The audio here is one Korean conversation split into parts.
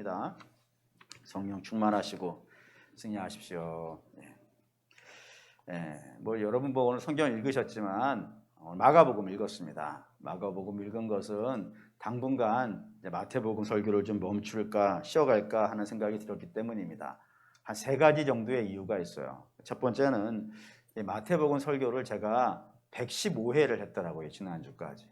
기도하겠습니다. 성령 충만하시고 승리하십시오. 뭐 여러분 오늘 성경을 읽으셨지만 마가복음 읽었습니다. 마가복음 읽은 것은 당분간 마태복음 설교를 좀 멈출까 쉬어갈까 하는 생각이 들었기 때문입니다. 한 3가지 정도의 이유가 있어요. 첫 번째는 마태복음 설교를 제가 115회를 했더라고요. 지난주까지.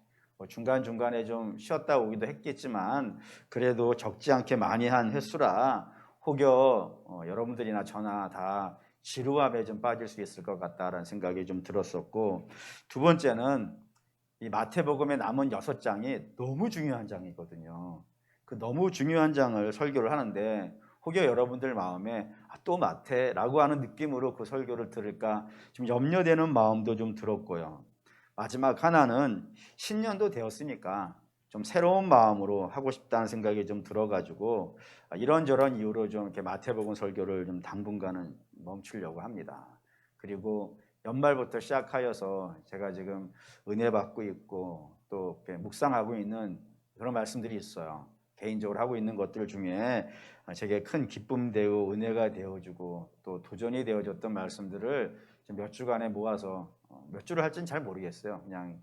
중간중간에 좀 쉬었다 오기도 했겠지만 그래도 적지 않게 많이 한 횟수라 혹여 여러분들이나 저나 다 지루함에 좀 빠질 수 있을 것 같다라는 생각이 좀 들었었고, 두 번째는 이 마태복음의 남은 6장이 너무 중요한 장이거든요. 그 너무 중요한 장을 설교를 하는데 혹여 여러분들 마음에 또 마태라고 하는 느낌으로 그 설교를 들을까 좀 염려되는 마음도 좀 들었고요. 마지막 하나는 신년도 되었으니까 좀 새로운 마음으로 하고 싶다는 생각이 좀 들어가지고 이런저런 이유로 좀 이렇게 마태복음 설교를 좀 당분간은 멈추려고 합니다. 그리고 연말부터 시작하여서 제가 지금 은혜 받고 있고 또 묵상하고 있는 그런 말씀들이 있어요. 개인적으로 하고 있는 것들 중에 제게 큰 기쁨 되고 은혜가 되어주고 또 도전이 되어줬던 말씀들을 몇 주간에 모아서 몇 주를 할지는 잘 모르겠어요. 그냥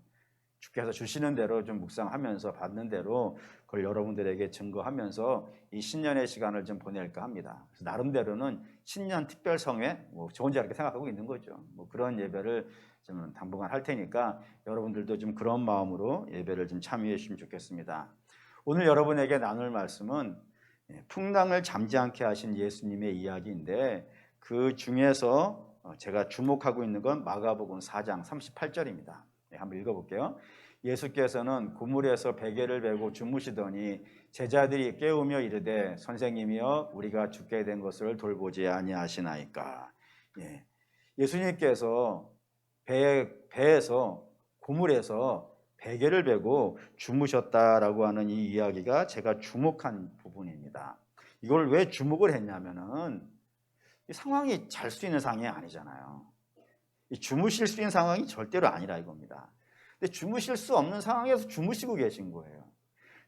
주께서 주시는 대로 좀 묵상하면서 받는 대로 그걸 여러분들에게 증거하면서 이 신년의 시간을 좀 보낼까 합니다. 그래서 나름대로는 신년 특별 성회 좋은지 이렇게 생각하고 있는 거죠. 그런 예배를 좀 당분간 할 테니까 여러분들도 좀 그런 마음으로 예배를 좀 참여해 주시면 좋겠습니다. 오늘 여러분에게 나눌 말씀은 풍랑을 잠지 않게 하신 예수님의 이야기인데 그 중에서 제가 주목하고 있는 건 마가복음 4장 38절입니다. 한번 읽어볼게요. 예수께서는 그물에서 베개를 베고 주무시더니 제자들이 깨우며 이르되 선생님이여 우리가 죽게 된 것을 돌보지 아니하시나이까. 예수님께서 배에서 그물에서 베개를 베고 주무셨다라고 하는 이 이야기가 제가 주목한 부분입니다. 이걸 왜 주목을 했냐면은 이 상황이 잘 수 있는 상황이 아니잖아요. 주무실 수 있는 상황이 절대로 아니라 이겁니다. 근데 주무실 수 없는 상황에서 주무시고 계신 거예요.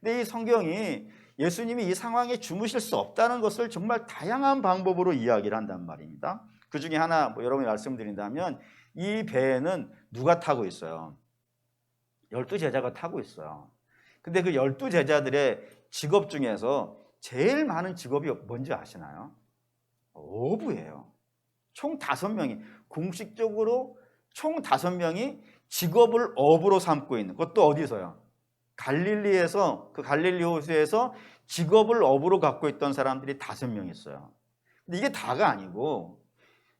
근데 이 성경이 예수님이 이 상황에 주무실 수 없다는 것을 정말 다양한 방법으로 이야기를 한단 말입니다. 그 중에 하나 여러분이 말씀드린다면 이 배에는 누가 타고 있어요? 12제자가 타고 있어요. 근데 그 12제자들의 직업 중에서 제일 많은 직업이 뭔지 아시나요? 어부예요. 총 5명이 공식적으로 총 5명이 직업을 어부로 삼고 있는 그것도 어디서요? 갈릴리에서 그 갈릴리 호수에서 직업을 어부로 갖고 있던 사람들이 5명 있어요. 근데 이게 다가 아니고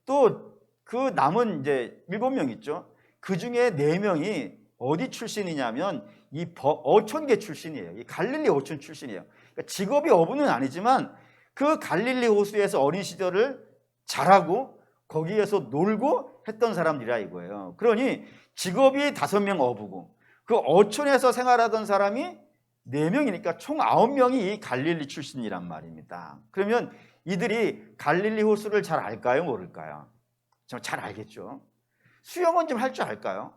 또 그 남은 이제 7명 있죠. 그 중에 4명이 어디 출신이냐면 이 어촌계 출신이에요. 이 갈릴리 어촌 출신이에요. 그러니까 직업이 어부는 아니지만 그 갈릴리 호수에서 어린 시절을 자라고 거기에서 놀고 했던 사람들이라 이거예요. 그러니 직업이 5명 어부고 그 어촌에서 생활하던 사람이 4명이니까 총 9명이 이 갈릴리 출신이란 말입니다. 그러면 이들이 갈릴리 호수를 잘 알까요? 모를까요? 잘 알겠죠. 수영은 좀 할 줄 알까요?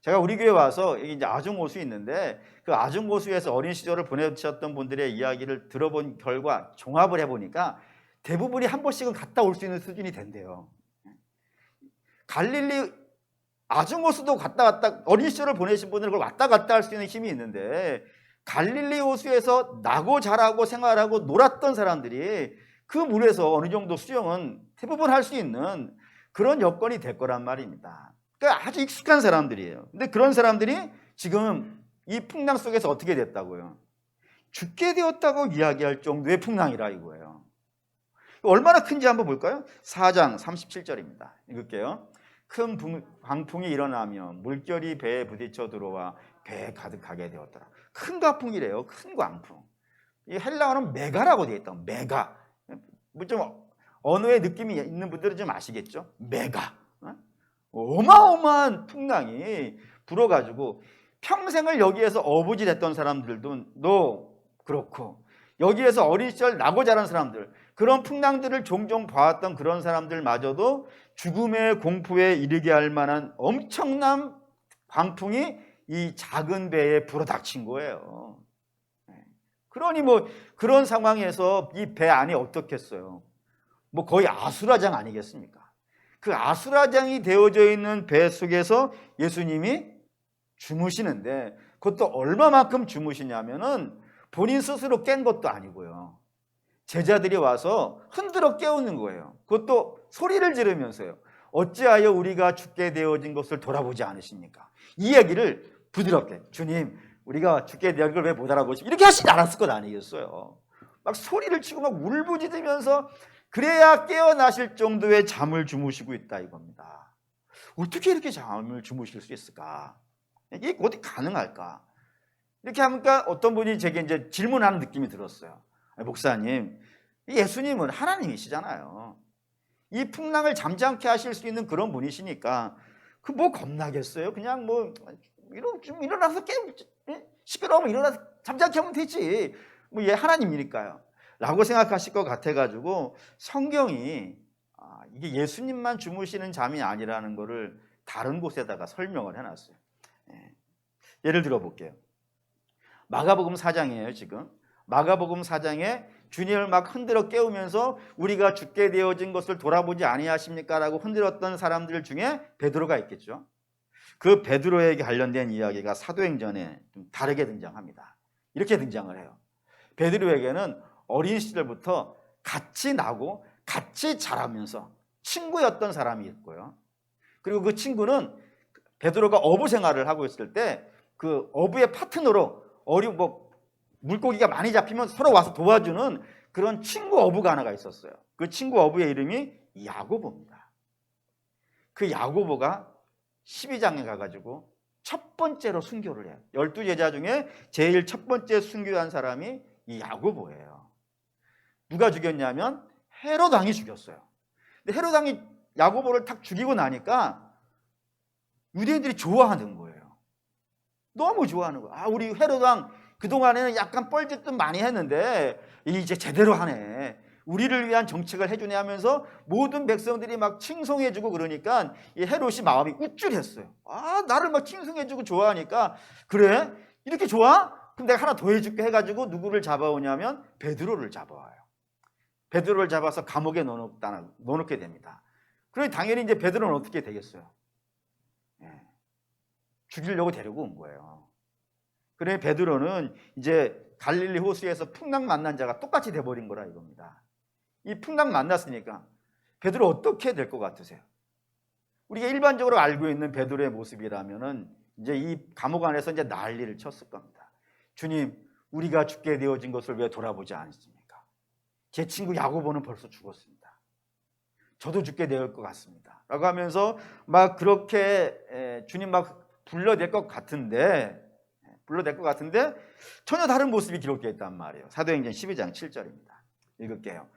제가 우리 교회 와서 여기 이제 아중호수 있는데 그 아중호수에서 어린 시절을 보내셨던 분들의 이야기를 들어본 결과 종합을 해보니까 대부분이 한 번씩은 갔다 올 수 있는 수준이 된대요. 갈릴리 아중호수도 갔다 어린 시절을 보내신 분들은 그걸 왔다 갔다 할 수 있는 힘이 있는데 갈릴리 호수에서 나고 자라고 생활하고 놀았던 사람들이 그 물에서 어느 정도 수영은 대부분 할 수 있는 그런 여건이 될 거란 말입니다. 그러니까 아주 익숙한 사람들이에요. 근데 그런 사람들이 지금 이 풍랑 속에서 어떻게 됐다고요? 죽게 되었다고 이야기할 정도의 풍랑이라 이거예요. 얼마나 큰지 한번 볼까요? 4장 37절입니다. 읽을게요. 큰 광풍이 일어나며 물결이 배에 부딪혀 들어와 배에 가득하게 되었더라. 큰 광풍이래요. 큰 광풍. 이 헬라어는 메가라고 되어 있다. 메가. 좀 언어의 느낌이 있는 분들은 좀 아시겠죠? 메가. 어마어마한 풍랑이 불어가지고 평생을 여기에서 어부질했던 사람들도 그렇고 여기에서 어린 시절 나고 자란 사람들 그런 풍랑들을 종종 봐왔던 그런 사람들마저도 죽음의 공포에 이르게 할 만한 엄청난 광풍이 이 작은 배에 불어닥친 거예요. 그러니 뭐 그런 상황에서 이 배 안이 어떻겠어요? 뭐 거의 아수라장 아니겠습니까? 그 아수라장이 되어져 있는 배 속에서 예수님이 주무시는데, 그것도 얼마만큼 주무시냐면은 본인 스스로 깬 것도 아니고요. 제자들이 와서 흔들어 깨우는 거예요. 그것도 소리를 지르면서요. 어찌하여 우리가 죽게 되어진 것을 돌아보지 않으십니까? 이 얘기를 부드럽게, 주님, 우리가 죽게 되어진 걸 왜 못 알아보시? 이렇게 하시지 않았을 것 아니겠어요? 막 소리를 치고 막 울부짖으면서 그래야 깨어나실 정도의 잠을 주무시고 있다 이겁니다. 어떻게 이렇게 잠을 주무실 수 있을까? 이게 어떻게 가능할까? 이렇게 하니까 어떤 분이 제게 이제 질문하는 느낌이 들었어요. 목사님, 예수님은 하나님이시잖아요. 이 풍랑을 잠잠케 하실 수 있는 그런 분이시니까 그 뭐 겁나겠어요? 그냥 뭐 좀 일어나서 시끄러우면 일어나서 잠잠케 하면 되지. 뭐 얘 하나님이니까요. 라고 생각하실 것 같아가지고 성경이 이게 예수님만 주무시는 잠이 아니라는 것을 다른 곳에다가 설명을 해놨어요. 예를 들어 볼게요. 마가복음 4장이에요 지금. 마가복음 4장에 주님을 막 흔들어 깨우면서 우리가 죽게 되어진 것을 돌아보지 아니하십니까? 라고 흔들었던 사람들 중에 베드로가 있겠죠. 그 베드로에게 관련된 이야기가 사도행전에 좀 다르게 등장합니다. 이렇게 등장을 해요. 베드로에게는 어린 시절부터 같이 나고 같이 자라면서 친구였던 사람이 있고요. 그리고 그 친구는 베드로가 어부 생활을 하고 있을 때 그 어부의 파트너로 물고기가 많이 잡히면 서로 와서 도와주는 그런 친구 어부가 하나가 있었어요. 그 친구 어부의 이름이 야고보입니다. 그 야고보가 12장에 가가지고 첫 번째로 순교를 해요. 12제자 중에 제일 첫 번째 순교한 사람이 이 야고보예요. 누가 죽였냐면 헤롯 왕이 죽였어요. 근데 헤롯 왕이 야고보를 탁 죽이고 나니까 유대인들이 좋아하는 거예요. 너무 좋아하는 거예요. 우리 헤롯 왕 그동안에는 약간 뻘짓도 많이 했는데 이제 제대로 하네. 우리를 위한 정책을 해주네 하면서 모든 백성들이 막 칭송해주고 그러니까 이 헤롯이 마음이 우쭐했어요. 나를 막 칭송해주고 좋아하니까 그래? 이렇게 좋아? 그럼 내가 하나 더 해줄게 해가지고 누구를 잡아오냐면 베드로를 잡아와요. 베드로를 잡아서 감옥에 넣어놓게 됩니다. 그러니 당연히 이제 베드로는 어떻게 되겠어요? 죽이려고 데리고 온 거예요. 그래 베드로는 이제 갈릴리 호수에서 풍랑 만난 자가 똑같이 돼버린 거라 이겁니다. 이 풍랑 만났으니까 베드로 어떻게 될 것 같으세요? 우리가 일반적으로 알고 있는 베드로의 모습이라면은 이제 이 감옥 안에서 이제 난리를 쳤을 겁니다. 주님, 우리가 죽게 되어진 것을 왜 돌아보지 않습니까? 제 친구 야고보는 벌써 죽었습니다. 저도 죽게 될 것 같습니다. 라고 하면서 막 그렇게 주님 막 불러댈 것 같은데 전혀 다른 모습이 기록되어 있단 말이에요. 사도행전 12장 7절입니다. 읽을게요.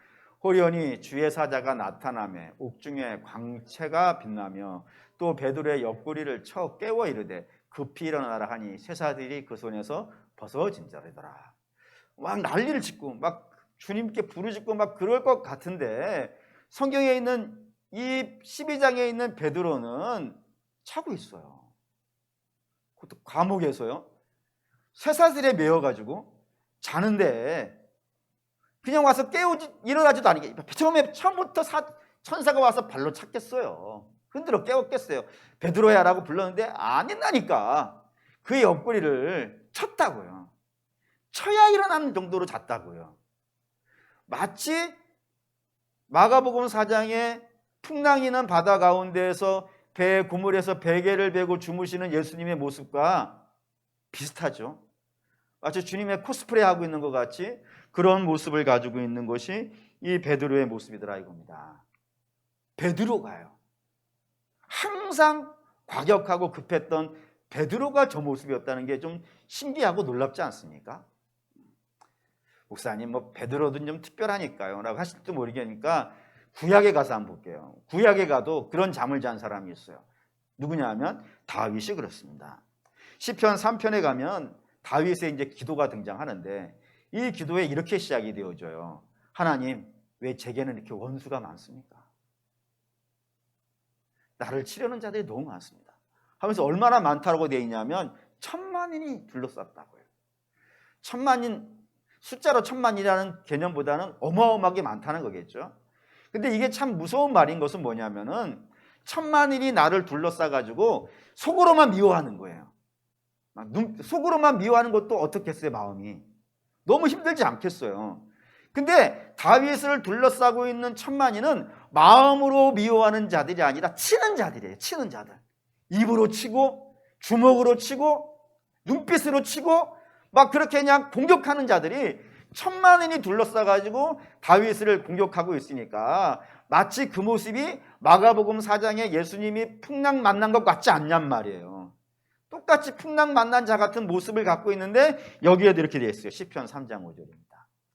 호련히 주의 사자가 나타나매 옥중에 광채가 빛나며 또 베드로의 옆구리를 쳐 깨워 이르되 급히 일어나라 하니 쇠사들이 그 손에서 벗어진자리더라. 막 난리를 짓고 막 주님께 부르짖고 막 그럴 것 같은데 성경에 있는 이 12장에 있는 베드로는 자고 있어요. 그것도 감옥에서요. 쇠사슬에 매여가지고 자는데 그냥 와서 일어나지도 않게 처음부터 천사가 와서 발로 찼겠어요. 흔들어 깨웠겠어요. 베드로야 라고 불렀는데 아니라니까. 그의 옆구리를 쳤다고요. 쳐야 일어나는 정도로 잤다고요. 마치 마가복음 4장에 풍랑이 난 바다 가운데에서 배에 고물에서 베개를 베고 주무시는 예수님의 모습과 비슷하죠. 마치 주님의 코스프레 하고 있는 것 같이 그런 모습을 가지고 있는 것이 이 베드로의 모습이더라 이겁니다. 베드로가요. 항상 과격하고 급했던 베드로가 저 모습이었다는 게 좀 신기하고 놀랍지 않습니까? 목사님 뭐 베드로도 좀 특별하니까요 라고 하실지도 모르겠으니까 구약에 가서 한번 볼게요. 구약에 가도 그런 잠을 잔 사람이 있어요. 누구냐 하면 다윗이 그렇습니다. 시편 3편에 가면 다윗의 이제 기도가 등장하는데 이 기도에 이렇게 시작이 되어져요. 하나님, 왜 제게는 이렇게 원수가 많습니까? 나를 치려는 자들이 너무 많습니다. 하면서 얼마나 많다고 되어 있냐면 1000만인이 둘러쌌다고요. 1000만인 숫자로 1000만이라는 개념보다는 어마어마하게 많다는 거겠죠. 근데 이게 참 무서운 말인 것은 뭐냐면은 1000만인이 나를 둘러싸가지고 속으로만 미워하는 거예요. 속으로만 미워하는 것도 어떻겠어요, 마음이. 너무 힘들지 않겠어요. 근데 다윗을 둘러싸고 있는 1000만인은 마음으로 미워하는 자들이 아니라 치는 자들이에요. 치는 자들. 입으로 치고 주먹으로 치고 눈빛으로 치고 막 그렇게 그냥 공격하는 자들이 1000만인이 둘러싸가지고 다윗을 공격하고 있으니까 마치 그 모습이 마가복음 4장에 예수님이 풍랑 만난 것 같지 않냔 말이에요. 똑같이 풍랑 만난 자 같은 모습을 갖고 있는데 여기에도 이렇게 되어 있어요. 시편 3장 5절입니다.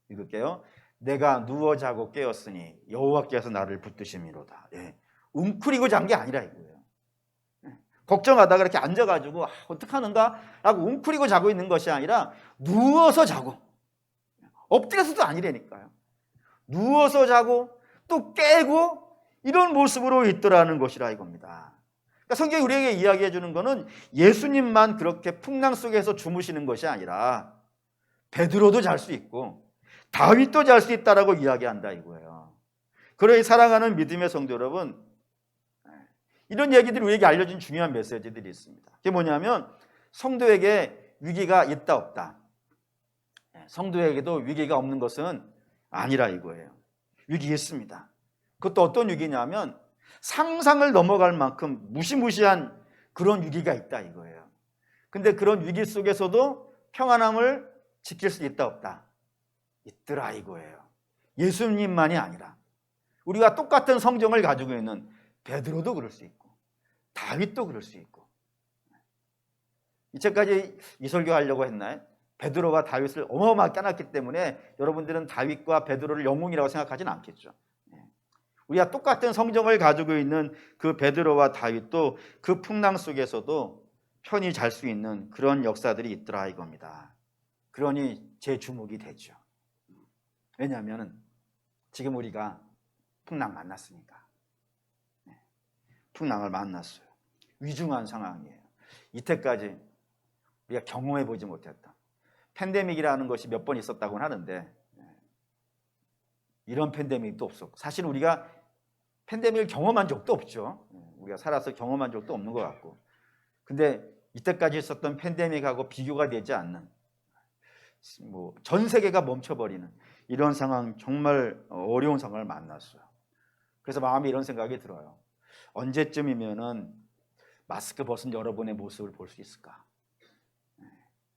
읽을게요. 내가 누워 자고 깨었으니 여호와께서 나를 붙드심이로다. 예. 웅크리고 잔 게 아니라 이거예요. 걱정하다가 이렇게 앉아가지고 어떡하는가 라고 웅크리고 자고 있는 것이 아니라 누워서 자고, 엎드려서도 아니라니까요. 누워서 자고 또 깨고 이런 모습으로 있더라는 것이라 이겁니다. 그러니까 성경이 우리에게 이야기해 주는 것은 예수님만 그렇게 풍랑 속에서 주무시는 것이 아니라 베드로도 잘 수 있고 다윗도 잘 수 있다라고 이야기한다 이거예요. 그러니 사랑하는 믿음의 성도 여러분, 이런 얘기들이 우리에게 알려준 중요한 메시지들이 있습니다. 그게 뭐냐면 성도에게 위기가 있다 없다. 성도에게도 위기가 없는 것은 아니라 이거예요. 위기 있습니다. 그것도 어떤 위기냐면 상상을 넘어갈 만큼 무시무시한 그런 위기가 있다 이거예요. 근데 그런 위기 속에서도 평안함을 지킬 수 있다 없다? 있더라 이거예요. 예수님만이 아니라 우리가 똑같은 성정을 가지고 있는 베드로도 그럴 수 있고 다윗도 그럴 수 있고. 이제까지 이 설교하려고 했나요? 베드로와 다윗을 어마어마하게 깨놨기 때문에 여러분들은 다윗과 베드로를 영웅이라고 생각하지는 않겠죠. 우리가 똑같은 성정을 가지고 있는 그 베드로와 다윗도 그 풍랑 속에서도 편히 잘 수 있는 그런 역사들이 있더라 이겁니다. 그러니 제 주목이 되죠. 왜냐하면 지금 우리가 풍랑 만났으니까. 풍랑을 만났어요. 위중한 상황이에요. 이때까지 우리가 경험해 보지 못했다. 팬데믹이라는 것이 몇 번 있었다고는 하는데 이런 팬데믹도 없었고, 사실 우리가 팬데믹을 경험한 적도 없죠. 우리가 살아서 경험한 적도 없는 것 같고, 근데 이때까지 있었던 팬데믹하고 비교가 되지 않는, 전 세계가 멈춰버리는 이런 상황, 정말 어려운 상황을 만났어요. 그래서 마음에 이런 생각이 들어요. 언제쯤이면은 마스크 벗은 여러분의 모습을 볼 수 있을까?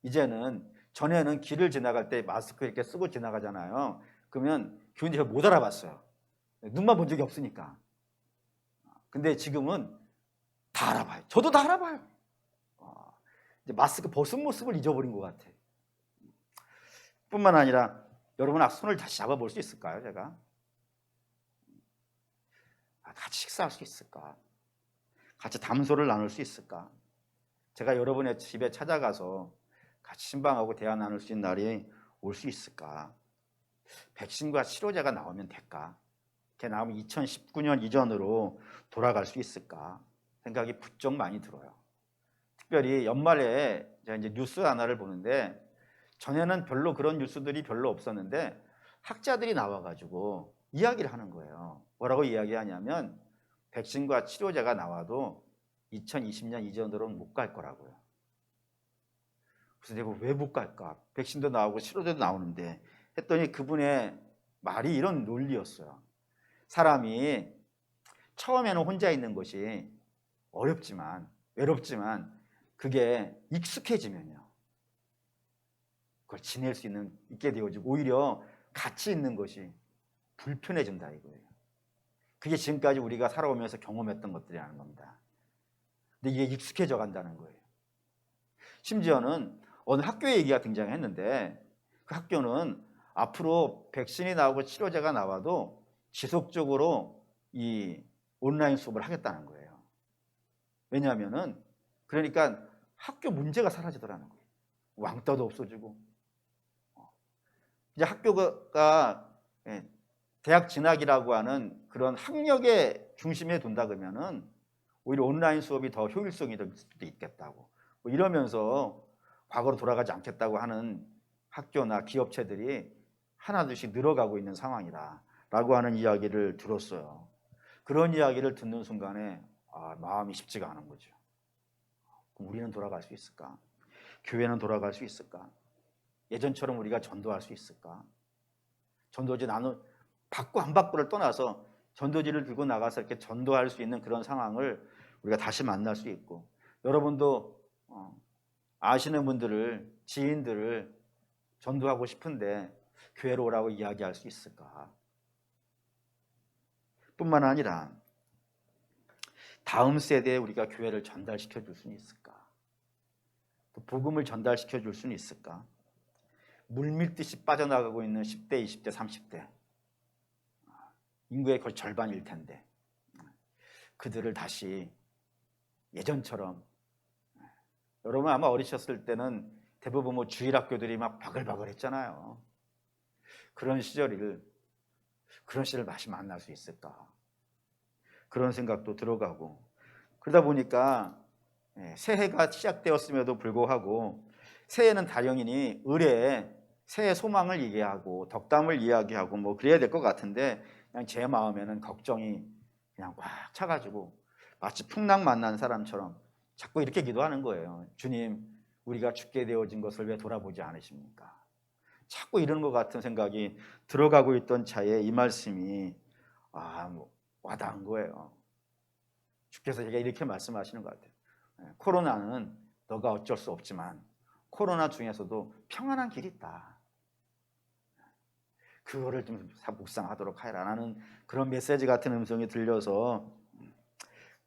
이제는, 전에는 길을 지나갈 때 마스크 이렇게 쓰고 지나가잖아요. 그러면 교인들이 못 알아봤어요. 눈만 본 적이 없으니까. 근데 지금은 다 알아봐요. 저도 다 알아봐요. 이제 마스크 벗은 모습을 잊어버린 것 같아요. 뿐만 아니라 여러분 손을 다시 잡아볼 수 있을까요? 제가 같이 식사할 수 있을까? 같이 담소를 나눌 수 있을까? 제가 여러분의 집에 찾아가서 같이 신방하고 대화 나눌 수 있는 날이 올 수 있을까? 백신과 치료제가 나오면 될까? 그게 나오면 2019년 이전으로 돌아갈 수 있을까? 생각이 부쩍 많이 들어요. 특별히 연말에 제가 이제 뉴스 하나를 보는데, 전에는 별로 그런 뉴스들이 별로 없었는데 학자들이 나와가지고 이야기를 하는 거예요. 뭐라고 이야기하냐면 백신과 치료제가 나와도 2020년 이전으로는 못 갈 거라고요. 그래서 내가 왜 못 갈까? 백신도 나오고 치료제도 나오는데 했더니 그분의 말이 이런 논리였어요. 사람이 처음에는 혼자 있는 것이 어렵지만, 외롭지만 그게 익숙해지면요, 그걸 지낼 수 있게 되어지고 오히려 같이 있는 것이 불편해진다 이거예요. 그게 지금까지 우리가 살아오면서 경험했던 것들이라는 겁니다. 근데 이게 익숙해져 간다는 거예요. 심지어는 어느 학교의 얘기가 등장했는데, 그 학교는 앞으로 백신이 나오고 치료제가 나와도 지속적으로 이 온라인 수업을 하겠다는 거예요. 왜냐하면은, 그러니까 학교 문제가 사라지더라는 거예요. 왕따도 없어지고, 이제 학교가 대학 진학이라고 하는 그런 학력의 중심에 둔다 그러면은 오히려 온라인 수업이 더 효율성이 될 수도 있겠다고, 이러면서 과거로 돌아가지 않겠다고 하는 학교나 기업체들이 하나둘씩 늘어가고 있는 상황이다라고 하는 이야기를 들었어요. 그런 이야기를 듣는 순간에 마음이 쉽지가 않은 거죠. 그럼 우리는 돌아갈 수 있을까? 교회는 돌아갈 수 있을까? 예전처럼 우리가 전도할 수 있을까? 전도지 나는 받고 안 받고를 떠나서 전도지를 들고 나가서 이렇게 전도할 수 있는 그런 상황을 우리가 다시 만날 수 있고, 여러분도 아시는 분들을, 지인들을 전도하고 싶은데 교회로 오라고 이야기할 수 있을까? 뿐만 아니라 다음 세대에 우리가 교회를 전달시켜 줄 수는 있을까? 또 복음을 전달시켜 줄 수는 있을까? 물밀듯이 빠져나가고 있는 10대, 20대, 30대 인구의 거의 절반일 텐데 그들을 다시 예전처럼, 여러분 아마 어리셨을 때는 대부분 뭐 주일학교들이 막 바글바글 했잖아요. 그런 시절을 다시 만날 수 있을까? 그런 생각도 들어가고, 그러다 보니까 새해가 시작되었음에도 불구하고 새해는 당연히 의뢰에 새해 소망을 얘기하고 덕담을 이야기하고 뭐 그래야 될 것 같은데, 그냥 제 마음에는 걱정이 그냥 꽉 차가지고 마치 풍랑 만난 사람처럼 자꾸 이렇게 기도하는 거예요. 주님, 우리가 죽게 되어진 것을 왜 돌아보지 않으십니까? 자꾸 이런 것 같은 생각이 들어가고 있던 차에 이 말씀이 와닿은 거예요. 주께서 제가 이렇게 말씀하시는 것 같아요. 코로나는 너가 어쩔 수 없지만 코로나 중에서도 평안한 길이 있다. 그거를 좀 묵상하도록 하라는 그런 메시지 같은 음성이 들려서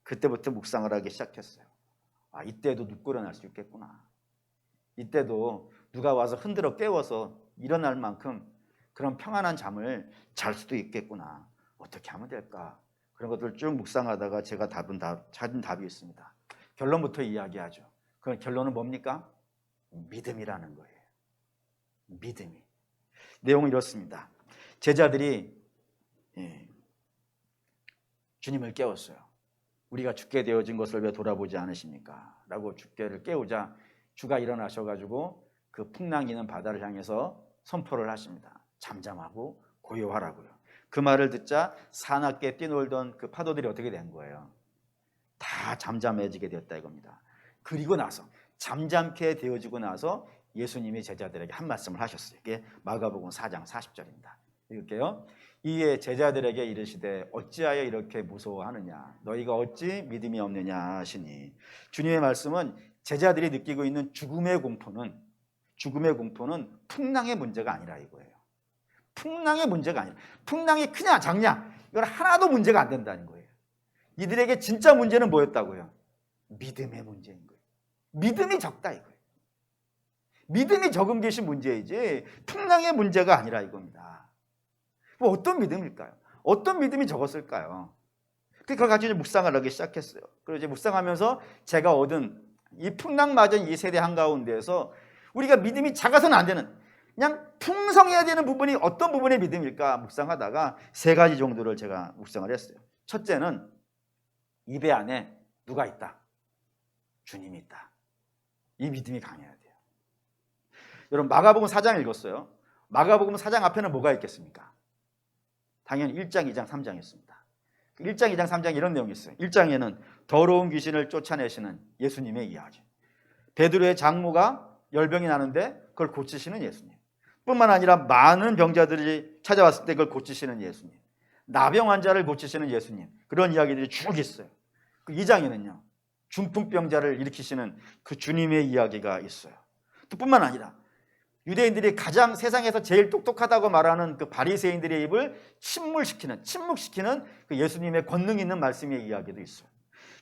그때부터 묵상을 하기 시작했어요. 이때도 눕고 일어날 수 있겠구나. 이때도 누가 와서 흔들어 깨워서 일어날 만큼 그런 평안한 잠을 잘 수도 있겠구나. 어떻게 하면 될까? 그런 것들을 쭉 묵상하다가 제가 찾은 답이 있습니다. 결론부터 이야기하죠. 그 결론은 뭡니까? 믿음이라는 거예요. 믿음이. 내용은 이렇습니다. 제자들이 주님을 깨웠어요. 우리가 죽게 되어진 것을 왜 돌아보지 않으십니까? 라고 주께를 깨우자 주가 일어나셔가지고 그 풍랑이는 바다를 향해서 선포를 하십니다. 잠잠하고 고요하라고요. 그 말을 듣자 사납게 뛰놀던 그 파도들이 어떻게 된 거예요? 다 잠잠해지게 되었다 이겁니다. 그리고 나서 잠잠케 되어지고 나서 예수님이 제자들에게 한 말씀을 하셨어요. 이게 마가복음 4장 40절입니다. 읽을게요. 이에 제자들에게 이르시되 어찌하여 이렇게 무서워하느냐? 너희가 어찌 믿음이 없느냐 하시니, 주님의 말씀은 제자들이 느끼고 있는 죽음의 공포는 풍랑의 문제가 아니라 이거예요. 풍랑의 문제가 아니라, 풍랑이 크냐 작냐 이건 하나도 문제가 안 된다는 거예요. 이들에게 진짜 문제는 뭐였다고요? 믿음의 문제인 거예요. 믿음이 적다 이거예요. 믿음이 적은 것이 문제이지 풍랑의 문제가 아니라 이겁니다. 어떤 믿음일까요? 어떤 믿음이 적었을까요? 그걸 가지고 묵상을 하기 시작했어요. 그리고 이제 묵상하면서 제가 얻은 이 풍랑 맞은 이 세대 한가운데에서 우리가 믿음이 작아서는 안 되는, 그냥 풍성해야 되는 부분이 어떤 부분의 믿음일까 묵상하다가 세 가지 정도를 제가 묵상을 했어요. 첫째는 입에 안에 누가 있다? 주님이 있다. 이 믿음이 강해야 돼요. 여러분 마가복음 4장 읽었어요. 마가복음 4장 앞에는 뭐가 있겠습니까? 당연히 1장, 2장, 3장이 있습니다. 1장, 2장, 3장 이런 내용이 있어요. 1장에는 더러운 귀신을 쫓아내시는 예수님의 이야기, 베드로의 장모가 열병이 나는데 그걸 고치시는 예수님, 뿐만 아니라 많은 병자들이 찾아왔을 때 그걸 고치시는 예수님, 나병 환자를 고치시는 예수님, 그런 이야기들이 쭉 있어요. 그 2장에는요 중풍병자를 일으키시는 그 주님의 이야기가 있어요. 또 뿐만 아니라 유대인들이 가장 세상에서 제일 똑똑하다고 말하는 그 바리새인들의 입을 침묵시키는 그 예수님의 권능 있는 말씀의 이야기도 있어요.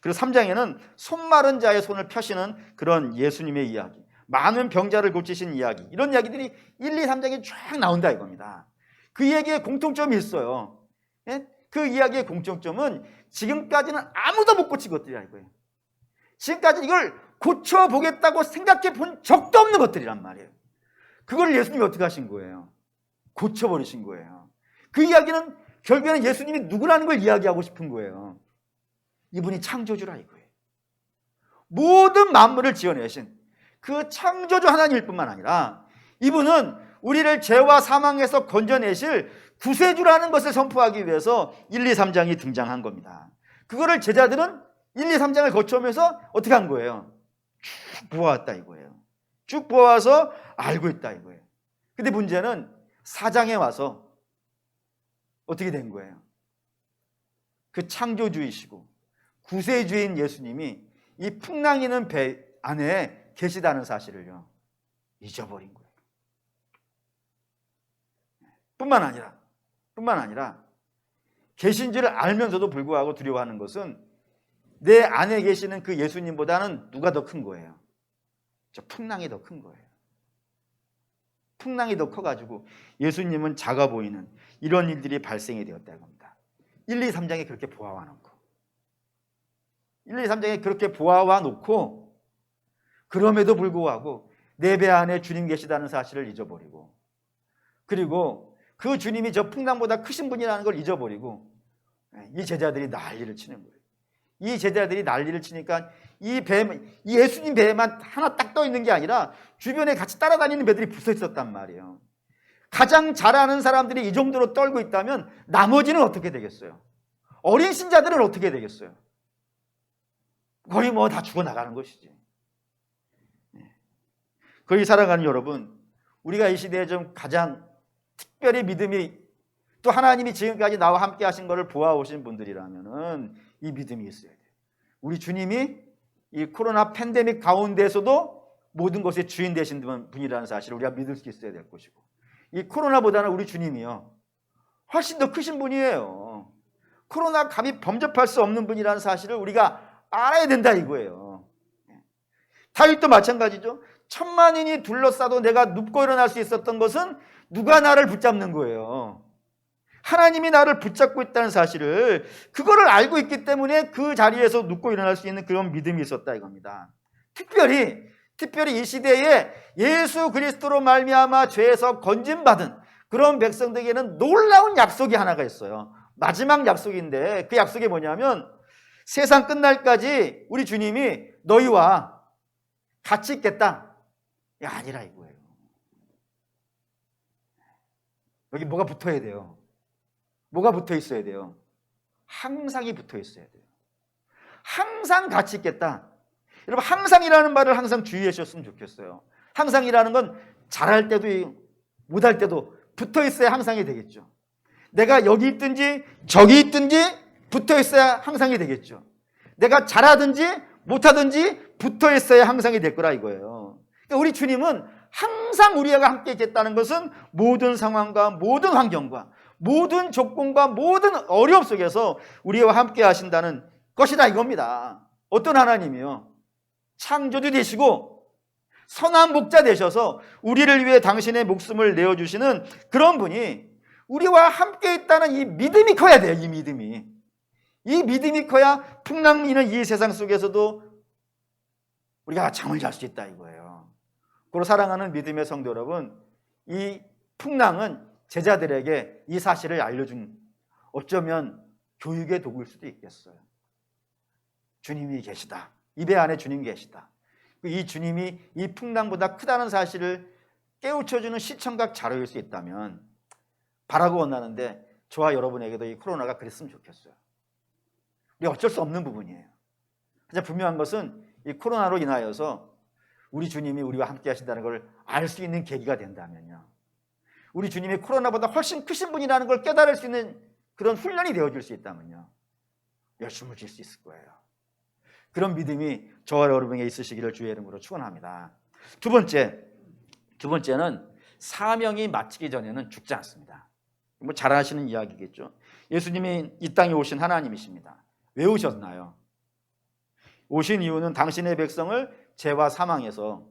그리고 3장에는 손 마른 자의 손을 펴시는 그런 예수님의 이야기, 많은 병자를 고치신 이야기, 이런 이야기들이 1, 2, 3장에 쫙 나온다 이겁니다. 그 이야기에 공통점이 있어요. 그 이야기의 공통점은 지금까지는 아무도 못 고친 것들이라 이거예요. 지금까지 이걸 고쳐보겠다고 생각해 본 적도 없는 것들이란 말이에요. 그걸 예수님이 어떻게 하신 거예요? 고쳐버리신 거예요. 그 이야기는 결국에는 예수님이 누구라는 걸 이야기하고 싶은 거예요. 이분이 창조주라 이거예요. 모든 만물을 지어내신 그 창조주 하나님일 뿐만 아니라 이분은 우리를 죄와 사망에서 건져내실 구세주라는 것을 선포하기 위해서 1, 2, 3장이 등장한 겁니다. 그거를 제자들은 1, 2, 3장을 거쳐오면서 어떻게 한 거예요? 쭉 보아왔다 이거예요. 쭉 보아와서 알고 있다 이거예요. 근데 문제는 4장에 와서 어떻게 된 거예요? 그 창조주이시고 구세주인 예수님이 이 풍랑이는 배 안에 계시다는 사실을요 잊어버린 거예요. 뿐만 아니라 계신 줄을 알면서도 불구하고 두려워하는 것은 내 안에 계시는 그 예수님보다는 누가 더 큰 거예요? 저 풍랑이 더 큰 거예요. 풍랑이 더 커가지고 예수님은 작아 보이는 이런 일들이 발생이 되었다고 합니다. 1, 2, 3장에 그렇게 보아와 놓고 1, 2, 3장에 그렇게 보아와 놓고 그럼에도 불구하고 내 배 안에 주님 계시다는 사실을 잊어버리고 그리고 그 주님이 저 풍랑보다 크신 분이라는 걸 잊어버리고 이 제자들이 난리를 치는 거예요. 이 제자들이 난리를 치니까 이 예수님 배에만 하나 딱 떠 있는 게 아니라 주변에 같이 따라다니는 배들이 붙어 있었단 말이에요. 가장 잘하는 사람들이 이 정도로 떨고 있다면 나머지는 어떻게 되겠어요? 어린 신자들은 어떻게 되겠어요? 거의 뭐 다 죽어나가는 것이지. 거기 살아가는 여러분, 우리가 이 시대에 좀 가장 특별히 믿음이 또 하나님이 지금까지 나와 함께 하신 것을 보아오신 분들이라면은 이 믿음이 있어야 돼요. 우리 주님이 이 코로나 팬데믹 가운데서도 모든 것의 주인 되신 분이라는 사실을 우리가 믿을 수 있어야 될 것이고 이 코로나보다는 우리 주님이요 훨씬 더 크신 분이에요. 코로나 감히 범접할 수 없는 분이라는 사실을 우리가 알아야 된다 이거예요. 다윗도 마찬가지죠. 천만인이 둘러싸도 내가 눕고 일어날 수 있었던 것은 누가 나를 붙잡는 거예요? 하나님이 나를 붙잡고 있다는 사실을 그거를 알고 있기 때문에 그 자리에서 눕고 일어날 수 있는 그런 믿음이 있었다 이겁니다. 특별히 이 시대에 예수 그리스도로 말미암아 죄에서 건진받은 그런 백성들에게는 놀라운 약속이 하나가 있어요. 마지막 약속인데 그 약속이 뭐냐면 세상 끝날까지 우리 주님이 너희와 같이 있겠다. 이 아니라 이거예요. 여기 뭐가 붙어야 돼요? 뭐가 붙어 있어야 돼요? 항상이 붙어 있어야 돼요. 항상 같이 있겠다. 여러분 항상이라는 말을 항상 주의해 주셨으면 좋겠어요. 항상이라는 건 잘할 때도 못할 때도 붙어 있어야 항상이 되겠죠. 내가 여기 있든지 저기 있든지 붙어 있어야 항상이 되겠죠. 내가 잘하든지 못하든지 붙어 있어야 항상이 될 거라 이거예요. 그러니까 우리 주님은 항상 우리와 함께 있겠다는 것은 모든 상황과 모든 환경과 모든 조건과 모든 어려움 속에서 우리와 함께 하신다는 것이다 이겁니다. 어떤 하나님이요? 창조주 되시고 선한 목자 되셔서 우리를 위해 당신의 목숨을 내어주시는 그런 분이 우리와 함께 있다는 이 믿음이 커야 돼요. 이 믿음이 커야 풍랑 이는 이 세상 속에서도 우리가 잠을 잘 수 있다 이거예요. 그리고 사랑하는 믿음의 성도 여러분, 이 풍랑은 제자들에게 이 사실을 알려준 어쩌면 교육의 도구일 수도 있겠어요. 주님이 계시다. 이 배 안에 주님 계시다. 이 주님이 이 풍랑보다 크다는 사실을 깨우쳐주는 시청각 자료일 수 있다면 바라고 원하는데 저와 여러분에게도 이 코로나가 그랬으면 좋겠어요. 우리 어쩔 수 없는 부분이에요. 하지만 분명한 것은 이 코로나로 인하여서 우리 주님이 우리와 함께 하신다는 걸 알 수 있는 계기가 된다면요. 우리 주님이 코로나보다 훨씬 크신 분이라는 걸 깨달을 수 있는 그런 훈련이 되어줄 수 있다면요. 열심을 질 수 있을 거예요. 그런 믿음이 저와 여러분에게 있으시기를 주의 이름으로 축원합니다. 두 번째는 사명이 마치기 전에는 죽지 않습니다. 뭐 잘 아시는 이야기겠죠. 예수님이 이 땅에 오신 하나님이십니다. 왜 오셨나요? 오신 이유는 당신의 백성을 죄와 사망에서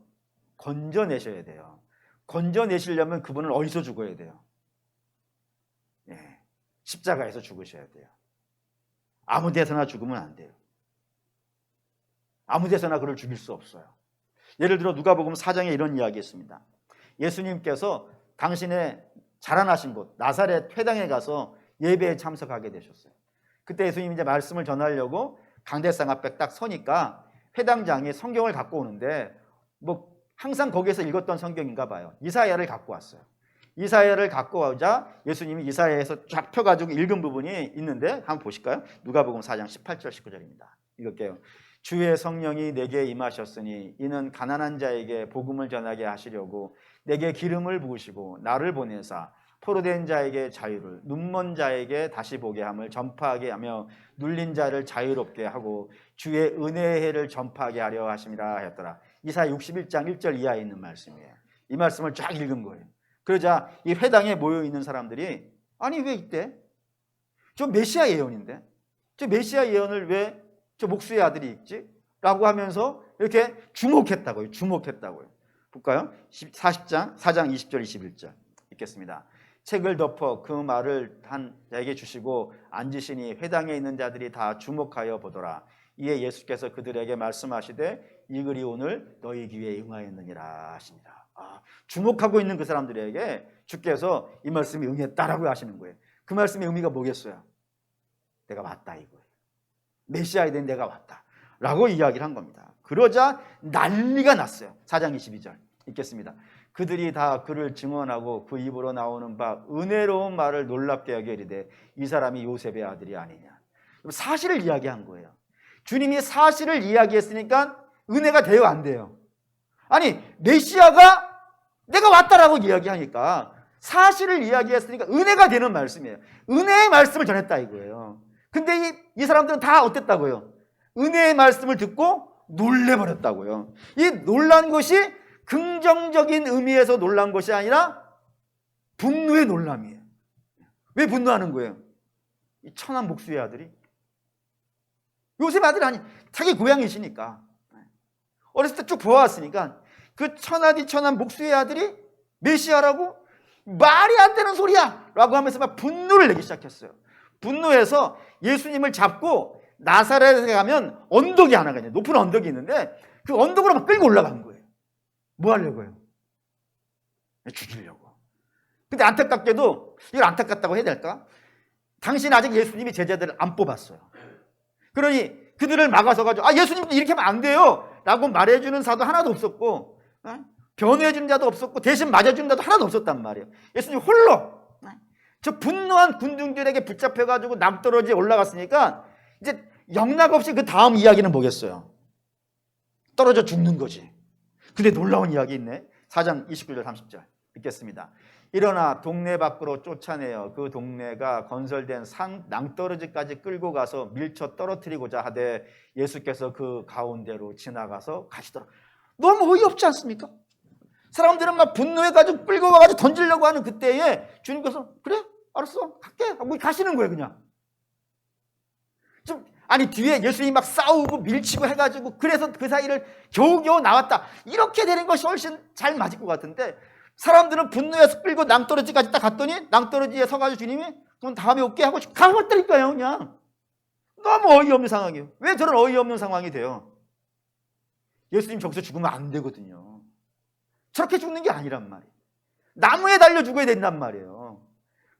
건져내셔야 돼요. 건져내시려면 그분은 어디서 죽어야 돼요? 십자가에서 죽으셔야 돼요. 아무 데서나 죽으면 안 돼요. 아무 데서나 그를 죽일 수 없어요. 예를 들어 누가복음 4장에 이런 이야기 있습니다. 예수님께서 당신의 자라나신 곳 나사렛 회당에 가서 예배에 참석하게 되셨어요. 그때 예수님이 이제 말씀을 전하려고 강대상 앞에 딱 서니까 회당장이 성경을 갖고 오는데 뭐 항상 거기에서 읽었던 성경인가 봐요. 이사야를 갖고 왔어요. 이사야를 갖고 오자 예수님이 이사야에서 쫙 펴가지고 읽은 부분이 있는데 한번 보실까요? 누가복음 4장 18절 19절입니다. 읽을게요. 주의 성령이 내게 임하셨으니 이는 가난한 자에게 복음을 전하게 하시려고 내게 기름을 부으시고 나를 보내사 포로된 자에게 자유를, 눈먼 자에게 다시 보게 함을 전파하게 하며 눌린 자를 자유롭게 하고 주의 은혜의 해를 전파하게 하려 하심이라 하였더라. 이사야 61장 1절 이하에 있는 말씀이에요. 이 말씀을 쫙 읽은 거예요. 그러자 이 회당에 모여있는 사람들이 아니 왜 이때? 저 메시아 예언인데 저 메시아 예언을 왜 저 목수의 아들이 읽지? 라고 하면서 이렇게 주목했다고요. 주목했다고요. 볼까요? 4장 20절 21절 읽겠습니다. 책을 덮어 그 말을 한 자에게 주시고 앉으시니 회당에 있는 자들이 다 주목하여 보더라. 이에 예수께서 그들에게 말씀하시되 이 글이 오늘 너희 귀에 응하였느니라 하십니다. 주목하고 있는 그 사람들에게 주께서 이 말씀이 응했다라고 하시는 거예요. 그 말씀의 의미가 뭐겠어요? 내가 왔다 이거예요. 메시아에 대한 내가 왔다 라고 이야기를 한 겁니다. 그러자 난리가 났어요. 4장 22절 읽겠습니다. 그들이 다 그를 증언하고 그 입으로 나오는 바 은혜로운 말을 놀랍게 여겨 이르되 이 사람이 요셉의 아들이 아니냐. 사실을 이야기한 거예요. 주님이 사실을 이야기했으니까 은혜가 돼요, 안 돼요? 아니 메시아가 내가 왔다라고 이야기하니까 사실을 이야기했으니까 은혜가 되는 말씀이에요. 은혜의 말씀을 전했다 이거예요. 근데 이 사람들은 다 어땠다고요? 은혜의 말씀을 듣고 놀래버렸다고요. 이 놀란 것이 긍정적인 의미에서 놀란 것이 아니라 분노의 놀람이에요. 왜 분노하는 거예요? 이 천한 목수의 아들이 요셉 아들이 아니 자기 고향이시니까 어렸을 때 쭉 보아왔으니까 그 천하디 천한 목수의 아들이 메시아라고 말이 안 되는 소리야 라고 하면서 막 분노를 내기 시작했어요. 분노해서 예수님을 잡고 나사렛에 가면 언덕이 하나가 있는데 높은 언덕이 있는데 그 언덕으로 막 끌고 올라간 거예요. 뭐 하려고요? 죽이려고. 근데 안타깝게도 이걸 안타깝다고 해야 될까? 당신 아직 예수님이 제자들을 안 뽑았어요. 그러니 그들을 막아서 가지고 예수님도 이렇게 하면 안 돼요 라고 말해주는 사도 하나도 없었고 변호해주는 자도 없었고 대신 맞아주는 자도 하나도 없었단 말이에요. 예수님 홀로 저 분노한 군중들에게 붙잡혀가지고 남떨어지에 올라갔으니까 이제 영락없이 그 다음 이야기는 뭐겠어요? 떨어져 죽는 거지. 근데 놀라운 이야기 있네. 4장 29절 30절 읽겠습니다. 일어나 동네 밖으로 쫓아내어 그 동네가 건설된 산 낭떠러지까지 끌고 가서 밀쳐 떨어뜨리고자 하되 예수께서 그 가운데로 지나가서 가시더라. 너무 어이없지 않습니까? 사람들은 막 분노해가지고 끌고 가가지고 던지려고 하는 그때에 주님께서 그래 알았어 갈게 하고 가시는 거예요. 그냥 좀 아니 뒤에 예수님이 막 싸우고 밀치고 해가지고 그래서 그 사이를 겨우겨우 나왔다 이렇게 되는 것이 훨씬 잘 맞을 것 같은데 사람들은 분노해서 끌고 낭떠러지까지 딱 갔더니 낭떠러지에 서가지고 주님이 그럼 다음에 올게 하고 가버렸다니까요. 그냥 너무 어이없는 상황이에요. 왜 저런 어이없는 상황이 돼요? 예수님 저기서 죽으면 안 되거든요. 저렇게 죽는 게 아니란 말이에요. 나무에 달려 죽어야 된단 말이에요.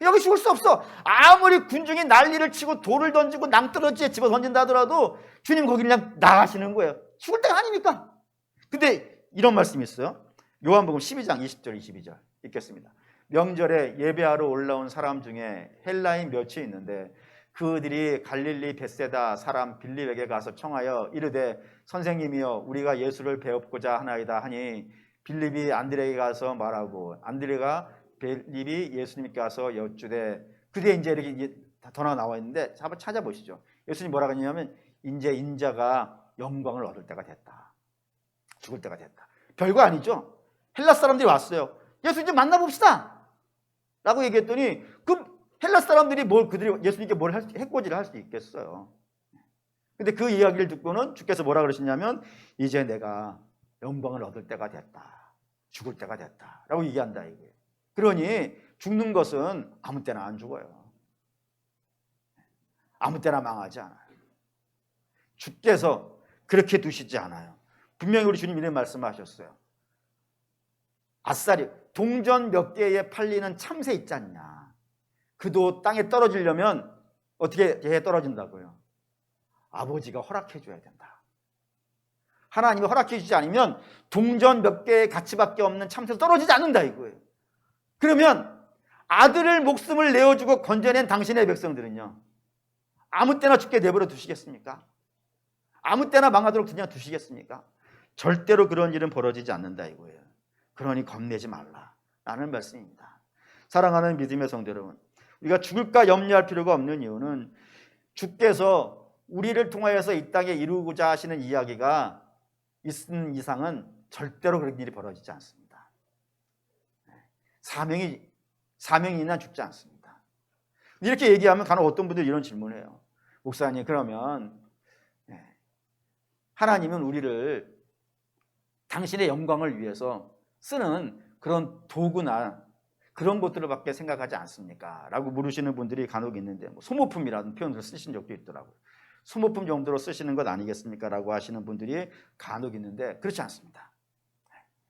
여기 죽을 수 없어. 아무리 군중이 난리를 치고 돌을 던지고 낭떠러지에 집어 던진다 하더라도 주님 거기 그냥 나가시는 거예요. 죽을 때가 아니니까. 근데 이런 말씀이 있어요. 요한복음 12장 20절 22절 읽겠습니다. 명절에 예배하러 올라온 사람 중에 헬라인 몇이 있는데 그들이 갈릴리 벳세다 사람 빌립에게 가서 청하여 이르되 선생님이여 우리가 예수를 배웁고자 하나이다 하니 빌립이 안드레에게 가서 말하고 안드레가 빌립이 예수님께 가서 여쭈되 그때 이제 이렇게 더 나와 있는데 한번 찾아보시죠. 예수님 뭐라고 했냐면 이제 인자가 영광을 얻을 때가 됐다. 죽을 때가 됐다. 별거 아니죠. 헬라 사람들이 왔어요. 예수님 좀 만나봅시다 라고 얘기했더니 그 헬라 사람들이 그들이 예수님께 뭘 해코지를 할 수 있겠어요. 근데 그 이야기를 듣고는 주께서 뭐라 그러시냐면 이제 내가 영광을 얻을 때가 됐다. 죽을 때가 됐다 라고 얘기한다 이거예요. 그러니 죽는 것은 아무 때나 안 죽어요. 아무 때나 망하지 않아요. 주께서 그렇게 두시지 않아요. 분명히 우리 주님 이런 말씀하셨어요. 아싸리 동전 몇 개에 팔리는 참새 있지 않냐. 그도 땅에 떨어지려면 어떻게 해 떨어진다고요? 아버지가 허락해 줘야 된다. 하나님이 허락해 주지 않으면 동전 몇 개의 가치밖에 없는 참새도 떨어지지 않는다 이거예요. 그러면 아들을 목숨을 내어주고 건져낸 당신의 백성들은요, 아무 때나 죽게 내버려 두시겠습니까? 아무 때나 망하도록 그냥 두시겠습니까? 절대로 그런 일은 벌어지지 않는다 이거예요. 그러니 겁내지 말라라는 말씀입니다. 사랑하는 믿음의 성도 여러분, 우리가 죽을까 염려할 필요가 없는 이유는 주께서 우리를 통하여서 이 땅에 이루고자 하시는 이야기가 있는 이상은 절대로 그런 일이 벌어지지 않습니다. 사명이 있나 죽지 않습니다. 이렇게 얘기하면 간혹 어떤 분들이 이런 질문을 해요. 목사님, 그러면 하나님은 우리를 당신의 영광을 위해서 쓰는 그런 도구나 그런 것들을 밖에 생각하지 않습니까? 라고 물으시는 분들이 간혹 있는데, 소모품이라는 표현을 쓰신 적도 있더라고요. 소모품 정도로 쓰시는 것 아니겠습니까? 라고 하시는 분들이 간혹 있는데, 그렇지 않습니다.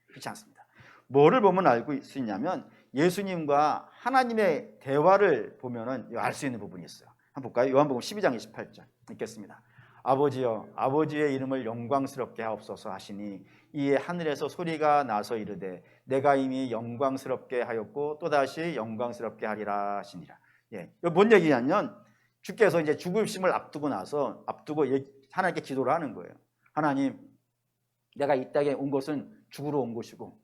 그렇지 않습니다. 뭐를 보면 알고 수 있냐면, 예수님과 하나님의 대화를 보면은 알 수 있는 부분이 있어요. 한번 볼까요? 요한복음 12장 28절 읽겠습니다. 아버지여, 아버지의 이름을 영광스럽게 하옵소서 하시니 이에 하늘에서 소리가 나서 이르되 내가 이미 영광스럽게 하였고 또다시 영광스럽게 하리라 하시니라. 뭔 얘기냐면, 주께서 이제 죽으심을 앞두고 하나님께 기도를 하는 거예요. 하나님, 내가 이 땅에 온 것은 죽으러 온 것이고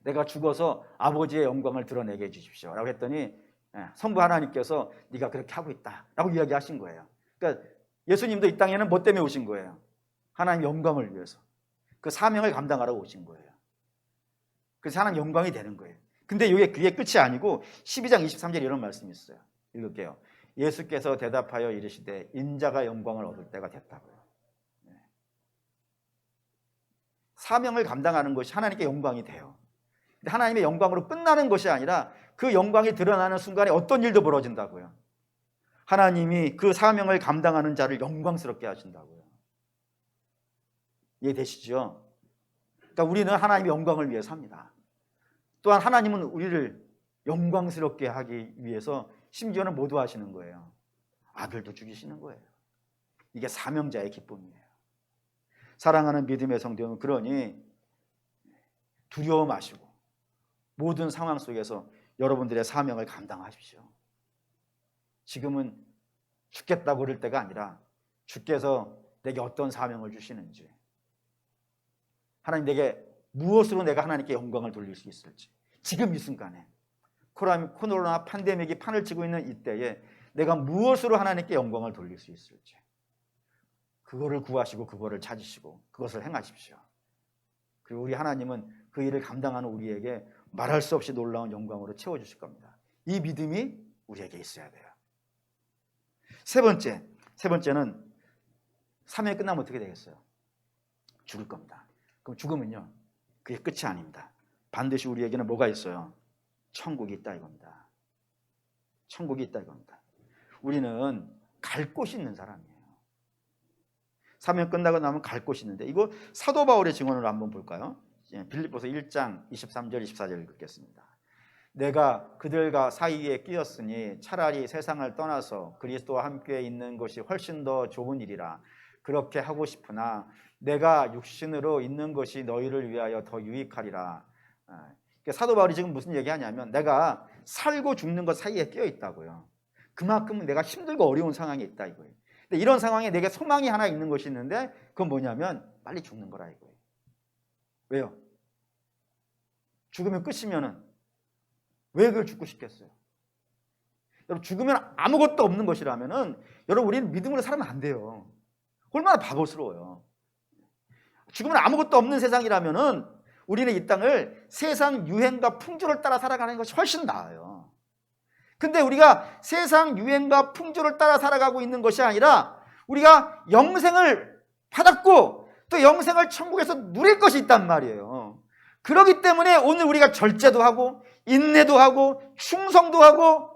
내가 죽어서 아버지의 영광을 드러내게 해주십시오 라고 했더니 성부 하나님께서 네가 그렇게 하고 있다 라고 이야기하신 거예요. 그러니까 예수님도 이 땅에는 뭐 때문에 오신 거예요? 하나님 영광을 위해서, 그 사명을 감당하라고 오신 거예요. 그래서 하나님 영광이 되는 거예요. 근데 그게 끝이 아니고 12장 23절에 이런 말씀이 있어요. 읽을게요. 예수께서 대답하여 이르시되 인자가 영광을 얻을 때가 됐다고요. 사명을 감당하는 것이 하나님께 영광이 돼요. 근데 하나님의 영광으로 끝나는 것이 아니라 그 영광이 드러나는 순간에 어떤 일도 벌어진다고요. 하나님이 그 사명을 감당하는 자를 영광스럽게 하신다고요. 이해되시죠? 그러니까 우리는 하나님의 영광을 위해 삽니다. 또한 하나님은 우리를 영광스럽게 하기 위해서 심지어는 모두 하시는 거예요. 아들도 죽이시는 거예요. 이게 사명자의 기쁨이에요. 사랑하는 믿음의 성도 여러분, 그러니 두려워 마시고 모든 상황 속에서 여러분들의 사명을 감당하십시오. 지금은 죽겠다고 그럴 때가 아니라 주께서 내게 어떤 사명을 주시는지, 하나님 내게 무엇으로 내가 하나님께 영광을 돌릴 수 있을지, 지금 이 순간에 코로나 팬데믹이 판을 치고 있는 이때에 내가 무엇으로 하나님께 영광을 돌릴 수 있을지, 그거를 구하시고 그거를 찾으시고 그것을 행하십시오. 그리고 우리 하나님은 그 일을 감당하는 우리에게 말할 수 없이 놀라운 영광으로 채워주실 겁니다. 이 믿음이 우리에게 있어야 돼요. 세 번째는 사명이 끝나면 어떻게 되겠어요? 죽을 겁니다. 그럼 죽으면요, 그게 끝이 아닙니다. 반드시 우리에게는 뭐가 있어요? 천국이 있다 이겁니다. 천국이 있다 이겁니다. 우리는 갈 곳이 있는 사람이에요. 사명 끝나고 나면 갈 곳이 있는데, 이거 사도 바울의 증언을 한번 볼까요? 빌립보서 1장 23절 24절 읽겠습니다. 내가 그들과 사이에 끼었으니 차라리 세상을 떠나서 그리스도와 함께 있는 것이 훨씬 더 좋은 일이라. 그렇게 하고 싶으나 내가 육신으로 있는 것이 너희를 위하여 더 유익하리라. 사도 바울이 지금 무슨 얘기하냐면, 내가 살고 죽는 것 사이에 끼어 있다고요. 그만큼 내가 힘들고 어려운 상황에 있다 이거예요. 근데 이런 상황에 내게 소망이 하나 있는 것이 있는데, 그건 뭐냐면 빨리 죽는 거라 이거예요. 왜요? 죽으면 끝이면은 왜 그걸 죽고 싶겠어요? 여러분, 죽으면 아무것도 없는 것이라면은 여러분, 우리는 믿음으로 살면 안 돼요. 얼마나 바보스러워요. 죽으면 아무것도 없는 세상이라면은 우리는 이 땅을 세상 유행과 풍조를 따라 살아가는 것이 훨씬 나아요. 근데 우리가 세상 유행과 풍조를 따라 살아가고 있는 것이 아니라 우리가 영생을 받았고 또 영생을 천국에서 누릴 것이 있단 말이에요. 그렇기 때문에 오늘 우리가 절제도 하고 인내도 하고 충성도 하고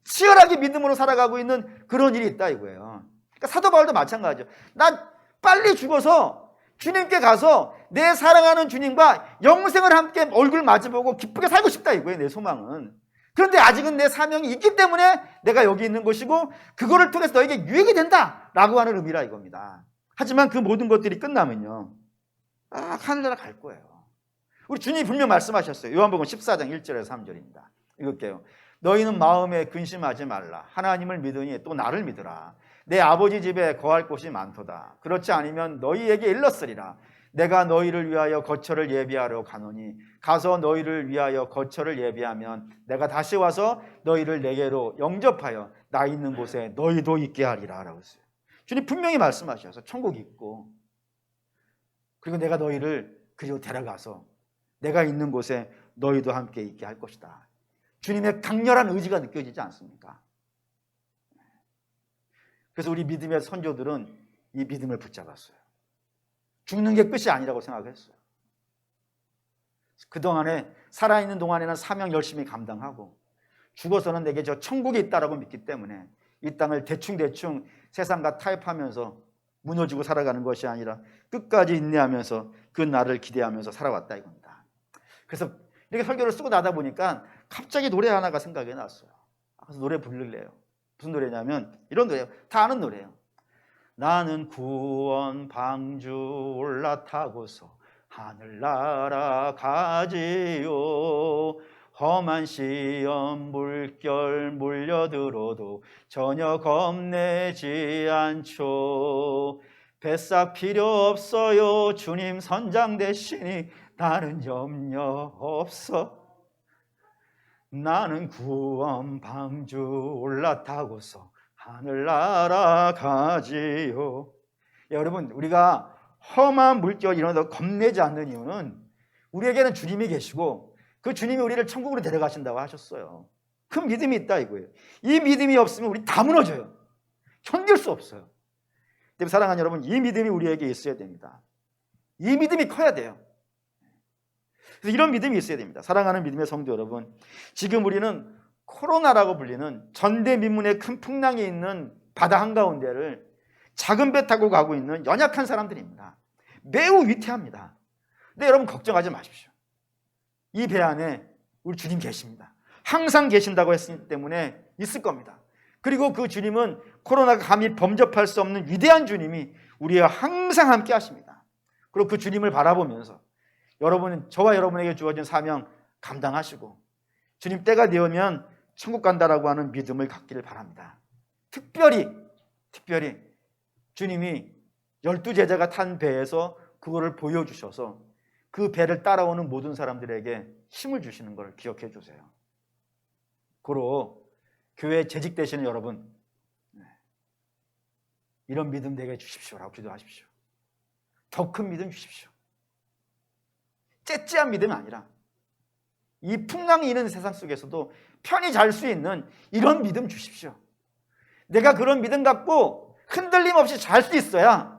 치열하게 믿음으로 살아가고 있는 그런 일이 있다 이거예요. 그러니까 사도 바울도 마찬가지죠. 나 빨리 죽어서 주님께 가서 내 사랑하는 주님과 영생을 함께 얼굴 마주보고 기쁘게 살고 싶다 이거예요. 내 소망은. 그런데 아직은 내 사명이 있기 때문에 내가 여기 있는 것이고 그거를 통해서 너에게 유익이 된다라고 하는 의미라 이겁니다. 하지만 그 모든 것들이 끝나면요, 하늘나라 갈 거예요. 우리 주님이 분명 말씀하셨어요. 요한복음 14장 1절에서 3절입니다. 읽을게요. 너희는 마음에 근심하지 말라. 하나님을 믿으니 또 나를 믿으라. 내 아버지 집에 거할 곳이 많도다. 그렇지 않으면 너희에게 일렀으리라. 내가 너희를 위하여 거처를 예비하러 가노니 가서 너희를 위하여 거처를 예비하면 내가 다시 와서 너희를 내게로 영접하여 나 있는 곳에 너희도 있게 하리라 라고 했어요. 주님 분명히 말씀하셔서 천국이 있고, 그리고 내가 너희를 그리로 데려가서 내가 있는 곳에 너희도 함께 있게 할 것이다. 주님의 강렬한 의지가 느껴지지 않습니까? 그래서 우리 믿음의 선조들은 이 믿음을 붙잡았어요. 죽는 게 끝이 아니라고 생각했어요. 그동안에 살아있는 동안에는 사명 열심히 감당하고 죽어서는 내게 저 천국이 있다라고 믿기 때문에 이 땅을 대충대충 세상과 타협하면서 무너지고 살아가는 것이 아니라 끝까지 인내하면서 그 날을 기대하면서 살아왔다 이겁니다. 그래서 이렇게 설교를 쓰고 나다 보니까 갑자기 노래 하나가 생각이 났어요. 그래서 노래 부르래요. 무슨 노래냐면 이런 노래예요. 다 아는 노래예요. 나는 구원 방주 올라타고서 하늘 날아가지요. 험한 시험 물결 몰려들어도 전혀 겁내지 않죠. 뱃삭 필요 없어요. 주님 선장 되시니 나는 염려 없어. 나는 구원 방주 올라타고서 하늘 날아가지요. 여러분, 우리가 험한 물결 이런 데 겁내지 않는 이유는 우리에게는 주님이 계시고 그 주님이 우리를 천국으로 데려가신다고 하셨어요. 그 믿음이 있다 이거예요. 이 믿음이 없으면 우리 다 무너져요. 견딜 수 없어요. 때문에 사랑하는 여러분, 이 믿음이 우리에게 있어야 됩니다. 이 믿음이 커야 돼요. 그래서 이런 믿음이 있어야 됩니다. 사랑하는 믿음의 성도 여러분, 지금 우리는 코로나라고 불리는 전대미문의 큰 풍랑이 있는 바다 한가운데를 작은 배 타고 가고 있는 연약한 사람들입니다. 매우 위태합니다. 근데 여러분 걱정하지 마십시오. 이 배 안에 우리 주님 계십니다. 항상 계신다고 했기 때문에 있을 겁니다. 그리고 그 주님은 코로나가 감히 범접할 수 없는 위대한 주님이 우리와 항상 함께 하십니다. 그리고 그 주님을 바라보면서 여러분은 저와 여러분에게 주어진 사명 감당하시고 주님 때가 되면 천국 간다라고 하는 믿음을 갖기를 바랍니다. 특별히 주님이 12제자가 탄 배에서 그거를 보여주셔서 그 배를 따라오는 모든 사람들에게 힘을 주시는 걸 기억해 주세요. 고로 교회에 재직되시는 여러분, 이런 믿음 내게 주십시오라고 기도하십시오. 더 큰 믿음 주십시오. 째째한 믿음이 아니라 이 풍랑이 있는 세상 속에서도 편히 잘 수 있는 이런 믿음 주십시오. 내가 그런 믿음 갖고 흔들림 없이 잘 수 있어야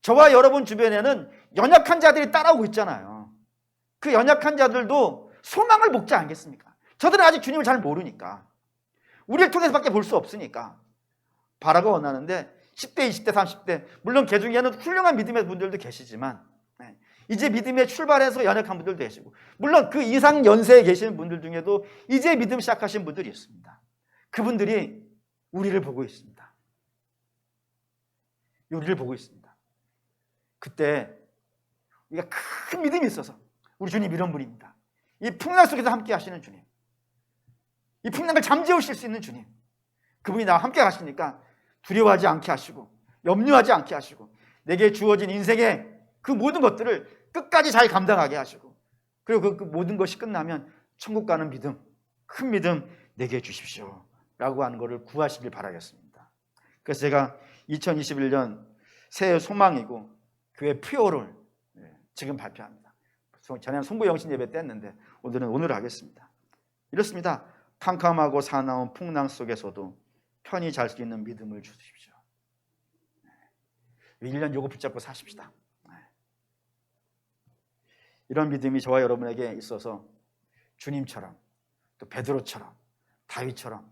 저와 여러분 주변에는 연약한 자들이 따라오고 있잖아요. 그 연약한 자들도 소망을 먹지 않겠습니까? 저들은 아직 주님을 잘 모르니까, 우리를 통해서밖에 볼 수 없으니까 바라고 원하는데 10대, 20대, 30대 물론 그 중에는 훌륭한 믿음의 분들도 계시지만 이제 믿음에 출발해서 연약한 분들도 계시고 물론 그 이상 연세에 계시는 분들 중에도 이제 믿음 시작하신 분들이 있습니다. 그분들이 우리를 보고 있습니다. 우리를 보고 있습니다. 그때 우리가 큰 믿음이 있어서 우리 주님 이런 분입니다. 이 풍랑 속에서 함께 하시는 주님, 이 풍랑을 잠재우실 수 있는 주님, 그분이 나와 함께 가시니까 두려워하지 않게 하시고 염려하지 않게 하시고 내게 주어진 인생의 그 모든 것들을 끝까지 잘 감당하게 하시고 그리고 그 모든 것이 끝나면 천국 가는 믿음, 큰 믿음 내게 주십시오 라고 하는 것을 구하시길 바라겠습니다. 그래서 제가 2021년 새해 소망이고 교회 프요를 지금 발표합니다. 전에는 송구영신 예배 때 했는데 오늘은 하겠습니다. 이렇습니다. 캄캄하고 사나운 풍랑 속에서도 편히 잘 수 있는 믿음을 주십시오. 1년 요거 붙잡고 사십시다. 이런 믿음이 저와 여러분에게 있어서 주님처럼 또 베드로처럼 다윗처럼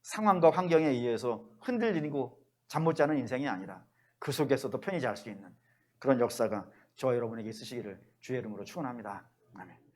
상황과 환경에 의해서 흔들리고 잠 못 자는 인생이 아니라 그 속에서도 편히 잘 수 있는 그런 역사가 저와 여러분에게 있으시기를 주의 이름으로 축원합니다. 아멘.